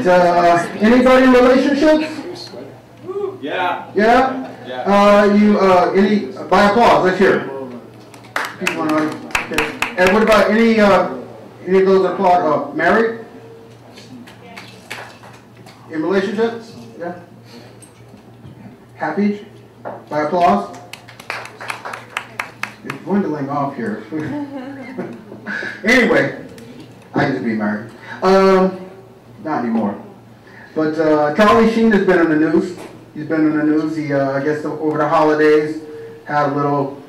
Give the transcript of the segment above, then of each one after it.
right. Anybody in relationships? Yeah. Yeah? Any, by applause, let's hear it. Okay. And what about any of those applaud, married? In relationships? Yeah? Happy? By applause? It's dwindling off here. Anyway, I used to be married. Not anymore. But Charlie Sheen has been in the news. He's been in the news. He, I guess over the holidays, had a little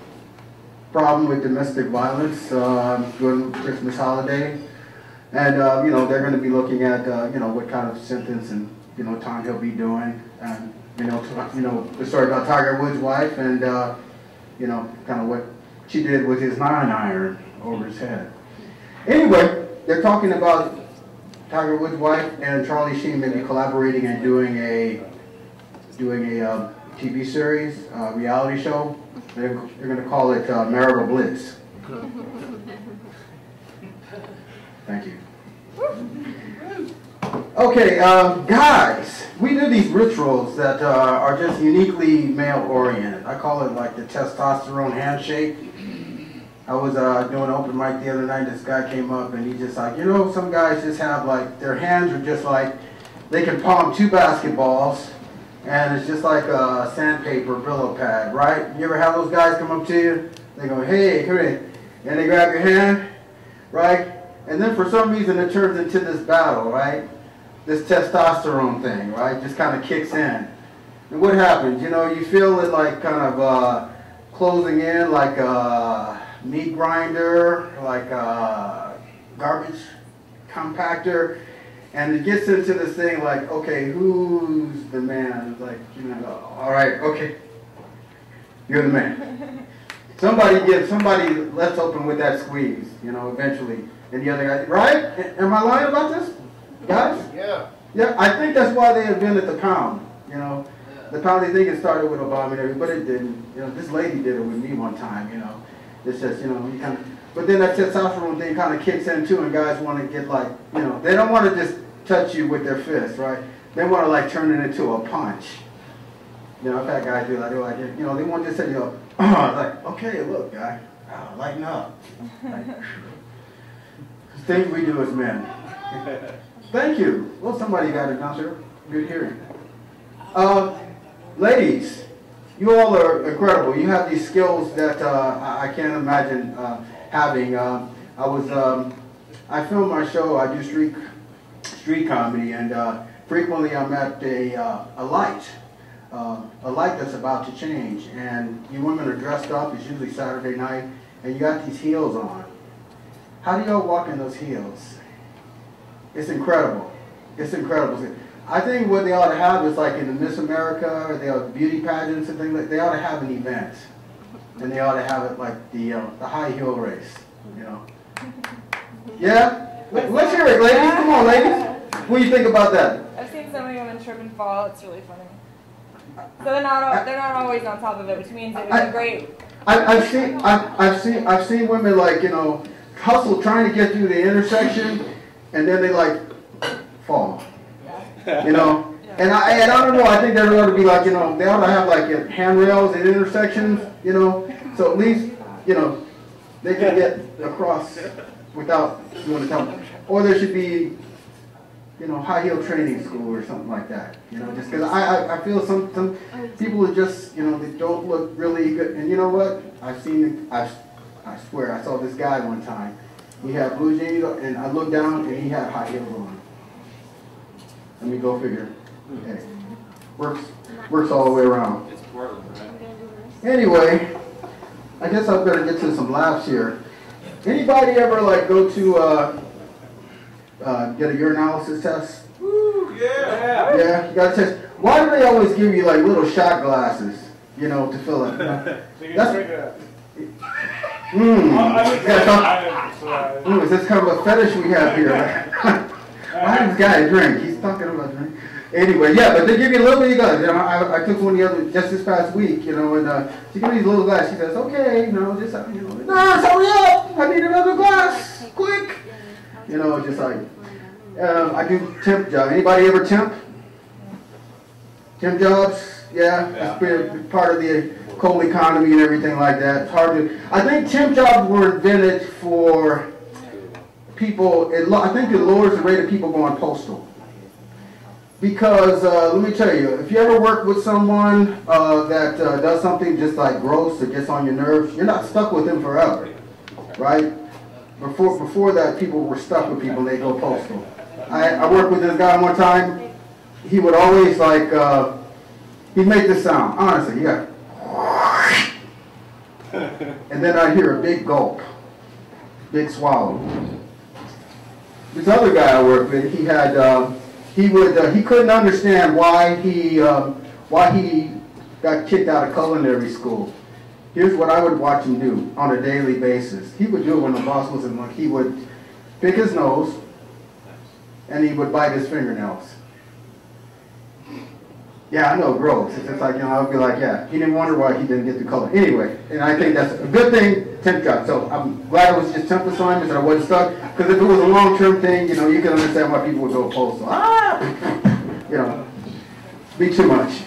problem with domestic violence during the Christmas holiday. And, you know, they're going to be looking at, you know, what kind of sentence and, you know, time he'll be doing. And, you know, the story about Tiger Woods' wife and, you know, kind of what she did with his 9-iron over his head. Anyway, they're talking about Tiger Woods' wife and Charlie Sheen maybe collaborating and doing a TV series, reality show. They're going to call it Marital Bliss. Thank you. Okay, guys, we do these rituals that are just uniquely male-oriented. I call it like the testosterone handshake. I was doing an open mic the other night. This guy came up and he just like, you know, some guys just have like, their hands are just like, they can palm 2 basketballs and it's just like a sandpaper Brillo pad, right? You ever have those guys come up to you? They go, hey, come here. And they grab your hand, right? And then for some reason it turns into this battle, right? This testosterone thing, right? Just kind of kicks in. And what happens? You know, you feel it like kind of closing in like a meat grinder, like a garbage compactor. And it gets into this thing like, okay, who's the man? It's like, you know, all right, okay, you're the man. Somebody lets open with that squeeze, you know, eventually. And the other guy, right? Am I lying about this, guys? Yeah. Yeah, I think that's why they invented the pound, you know. The pound, they think it started with Obama and everything, but it didn't. You know, this lady did it with me one time, you know. It's just, you know, you kind of, but then that testosterone thing kind of kicks in too, and guys want to get like, you know, they don't want to just touch you with their fist, right? They want to like turn it into a punch. You know, I've had guys do that. They're like, you know, they want to say, you know, like, okay, look, guy, lighten up. Like, things we do as men. Thank you. Well, somebody got it down there. Good hearing. Ladies, you all are incredible. You have these skills that I can't imagine having. I film my show. I do street comedy, and frequently I'm at a light that's about to change. And you women are dressed up. It's usually Saturday night, and you got these heels on. How do y'all walk in those heels? It's incredible. It's incredible. I think what they ought to have is like in the Miss America or they ought beauty pageants and things like. They ought to have an event, and they ought to have it like the high heel race. You know? Yeah. Let's hear it, ladies. Come on, ladies. What do you think about that? I've seen so many women trip and fall. It's really funny. So they're not always on top of it, which means it would be great. I've seen women like, you know, hustle trying to get through the intersection, and then they like fall. You know, and I don't know. I think there ought to be like, you know, they ought to have like handrails at intersections. You know, so at least, you know, they can get across without doing the tunnel. Or there should be, you know, high heel training school or something like that. You know, just because I feel some people are just, you know, they don't look really good. And you know what? I've seen it. I swear, I saw this guy one time. He had blue jeans, and I looked down, and he had high heels on. Let me go figure. Okay. Works all the way around. It's Portland, right? Anyway, I guess I better get to some laughs here. Anybody ever like go to get a urinalysis test? Woo, yeah. Yeah, you got to test. Why do they always give you like little shot glasses, you know, to fill it? You know? That's, is this kind of a fetish we have here? Why does this guy drink? He's talking about drink. Anyway, yeah, but they give you a little bit of guys. You know, I took one the other just this past week, you know, and she gave me these little glasses. She says, "Okay, you know, just you know, nurse, hurry up! I need another glass, quick!" You know, just like, I do temp job. Anybody ever temp? Temp jobs? Yeah, it's been part of the coal economy and everything like that. It's hard to. I think temp jobs were invented for people. I think it lowers the rate of people going postal. Because let me tell you, if you ever work with someone that does something just like gross or gets on your nerves, you're not stuck with them forever, right? Before that, people were stuck with people and they go postal. I worked with this guy one time. He would always like, he'd make this sound, honestly, yeah. And then I'd hear a big gulp, big swallow. This other guy I worked with, he had, he couldn't understand why he got kicked out of culinary school. Here's what I would watch him do on a daily basis. He would do it when the boss was in, he would pick his nose and he would bite his fingernails. Yeah, I know, gross. It's just like, I would be like, yeah, he didn't wonder why he didn't get the color. Anyway, and I think that's a good thing, temp job. So I'm glad it was just temp assignments and I wasn't stuck. Because if it was a long-term thing, you can understand why people would go postal. Be too much.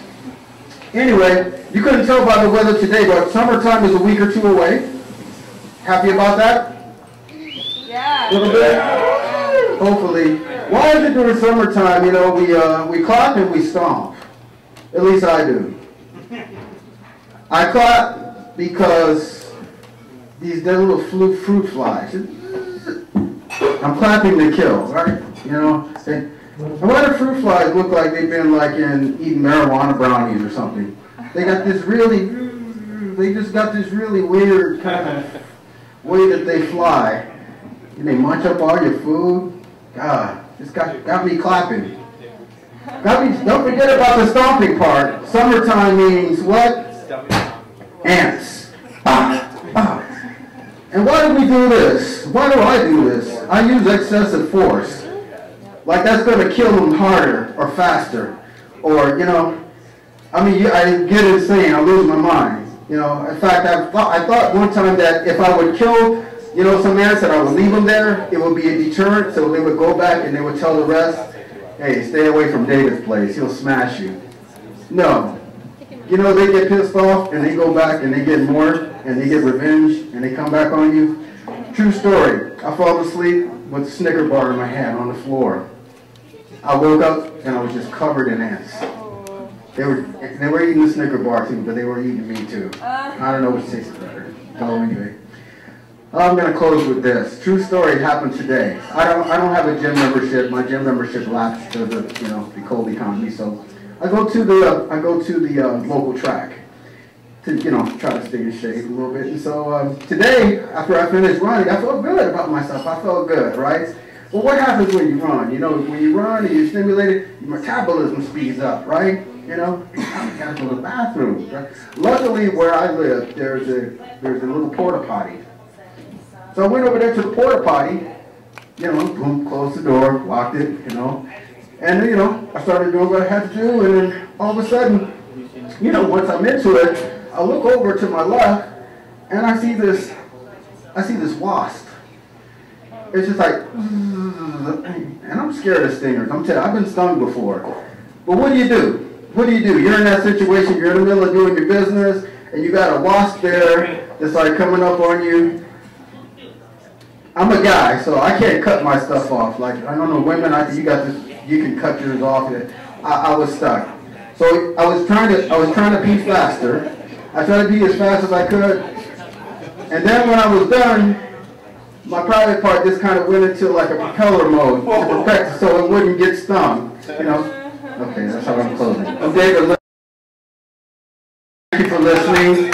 Anyway, you couldn't tell by the weather today, but summertime is a week or two away. Happy about that? Yeah. A little bit? Hopefully. Why is it during summertime, we clap and we stomp? At least I do. I clap because they're little fruit flies. I'm clapping to kill, right? And why do fruit flies look like they've been eating marijuana brownies or something? They just got this really weird kind of way that they fly. And they munch up all your food. God, just got me clapping. Don't forget about the stomping part. Summertime means what? Ants. And why do we do this? Why do I do this? I use excessive force. Like that's going to kill them harder or faster. Or, I get insane. I lose my mind. In fact, I thought one time that if I would kill, some ants, that I would leave them there, it would be a deterrent, so they would go back and they would tell the rest, hey, stay away from David's place. He'll smash you. No. They get pissed off and they go back and they get more and they get revenge and they come back on you. True story. I fell asleep with a Snicker bar in my hand on the floor. I woke up and I was just covered in ants. They were eating the Snicker bar too, but they were eating me too. I don't know which tastes better. So anyway, I'm gonna close with this. True story happened today. I don't have a gym membership. My gym membership lapsed because of the cold economy. So I go to the local track to try to stay in shape a little bit. And so today, after I finished running, I felt good about myself. I felt good, right? Well, what happens when you run? When you run and you're stimulated, your metabolism speeds up, right? You gotta go to the bathroom. Right? Luckily, where I live, there's a little porta potty. So I went over there to the porta potty, boom, closed the door, locked it, and I started doing what I had to do, and then all of a sudden, once I'm into it, I look over to my left, and I see this wasp. It's just like, and I'm scared of stingers. I'm telling you, I've been stung before. But what do you do? You're in that situation, you're in the middle of doing your business, and you got a wasp there that's like coming up on you. I'm a guy, so I can't cut my stuff off. Like, I don't know, women, I think you can cut yours off. I was stuck. So I was trying to pee faster. I tried to pee as fast as I could. And then when I was done, my private part just kind of went into like a propeller mode to protect it so it wouldn't get stung. Okay, that's how I'm closing. I'm David. Thank you for listening.